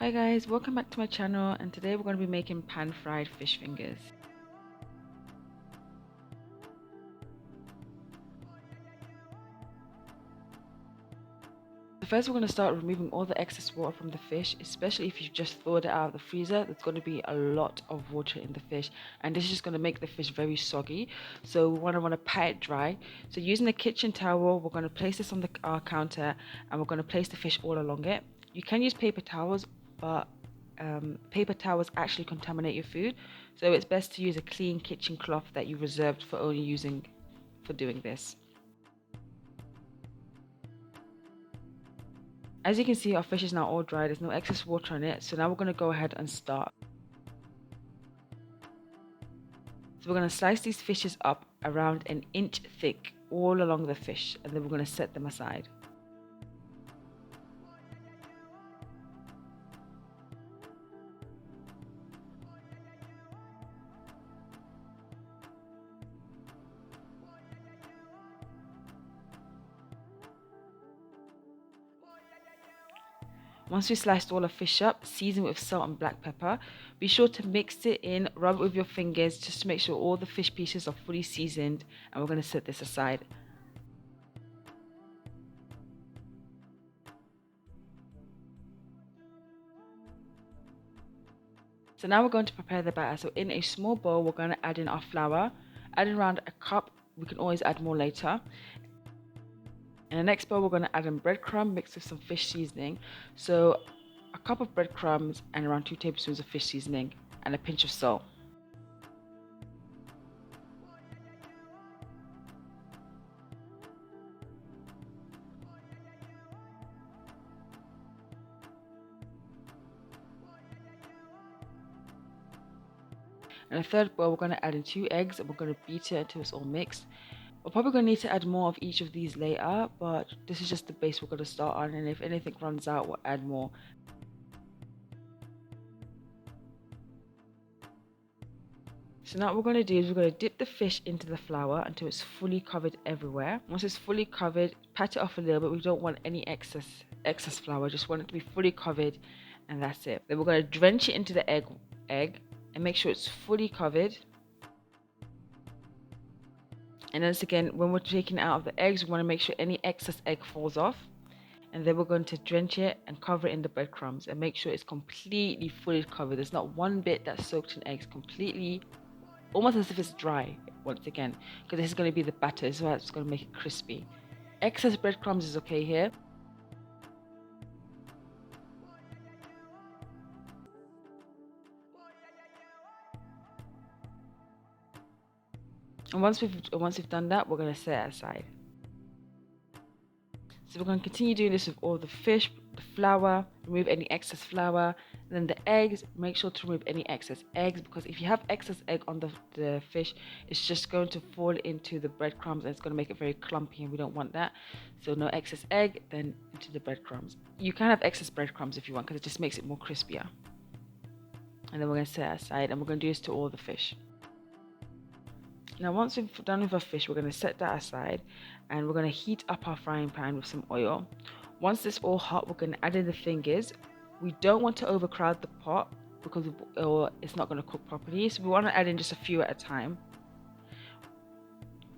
Hi guys, welcome back to my channel, and today we're going to be making pan fried fish fingers. So first we're going to start removing all the excess water from the fish, especially if you've just thawed it out of the freezer. There's going to be a lot of water in the fish, and this is just going to make the fish very soggy, so we want to pat it dry. So using a kitchen towel, we're going to place this on our counter, and we're going to place the fish all along it. You can use paper towels, but paper towels actually contaminate your food, so it's best to use a clean kitchen cloth that you reserved for only using for doing this. As you can see, our fish is now all dry, there's no excess water on it, so now we're going to go ahead and start. So we're going to slice these fishes up around an inch thick all along the fish, and then we're going to set them aside. Once we sliced all our fish up, season with salt and black pepper. Be sure to mix it in, rub it with your fingers just to make sure all the fish pieces are fully seasoned, and we're going to set this aside. So now we're going to prepare the batter. So in a small bowl, we're going to add in our flour, add in around a cup. We can always add more later. In the next bowl, we're going to add in breadcrumb mixed with some fish seasoning. So a cup of breadcrumbs and around 2 tablespoons of fish seasoning and a pinch of salt. In the third bowl, we're going to add in 2 eggs, and we're going to beat it until it's all mixed. We're probably going to need to add more of each of these later, but this is just the base we're going to start on, and if anything runs out, we'll add more. So now what we're going to do is we're going to dip the fish into the flour until it's fully covered everywhere. Once it's fully covered, pat it off a little bit. We don't want any excess flour, just want it to be fully covered, and that's it. Then we're going to drench it into the egg and make sure it's fully covered. And once again, when we're taking it out of the eggs, we want to make sure any excess egg falls off. And then we're going to drench it and cover it in the breadcrumbs and make sure it's completely fully covered. There's not one bit that's soaked in eggs, completely, almost as if it's dry once again, because this is going to be the batter, so it's going to make it crispy. Excess breadcrumbs is okay here. And once we've done that, we're going to set it aside. So we're going to continue doing this with all the fish, the flour, remove any excess flour, and then the eggs, make sure to remove any excess eggs, because if you have excess egg on the fish, it's just going to fall into the breadcrumbs and it's going to make it very clumpy, and we don't want that. So no excess egg, then into the breadcrumbs. You can have excess breadcrumbs if you want, because it just makes it more crispier. And then we're going to set it aside, and we're going to do this to all the fish. Now once we've done with our fish, we're going to set that aside, and we're going to heat up our frying pan with some oil. Once it's all hot, we're going to add in the fingers. We don't want to overcrowd the pot because it's not going to cook properly, so we want to add in just a few at a time.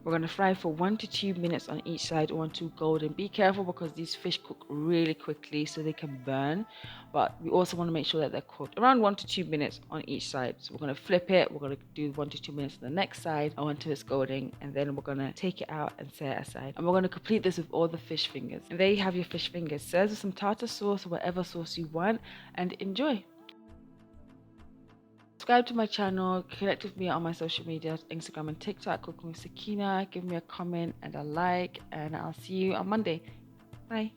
We're going to fry for 1 to 2 minutes on each side until golden. Be careful because these fish cook really quickly, so they can burn, but we also want to make sure that they're cooked around 1 to 2 minutes on each side. So we're going to flip it, we're going to do 1 to 2 minutes on the next side until it's golden, and then we're going to take it out and set it aside. And we're going to complete this with all the fish fingers. And there you have your fish fingers. Serve with some tartar sauce or whatever sauce you want, and enjoy. Subscribe to my channel, connect with me on my social media, Instagram and TikTok, Cooking with Sakina. Give me a comment and a like, and I'll see you on Monday. Bye.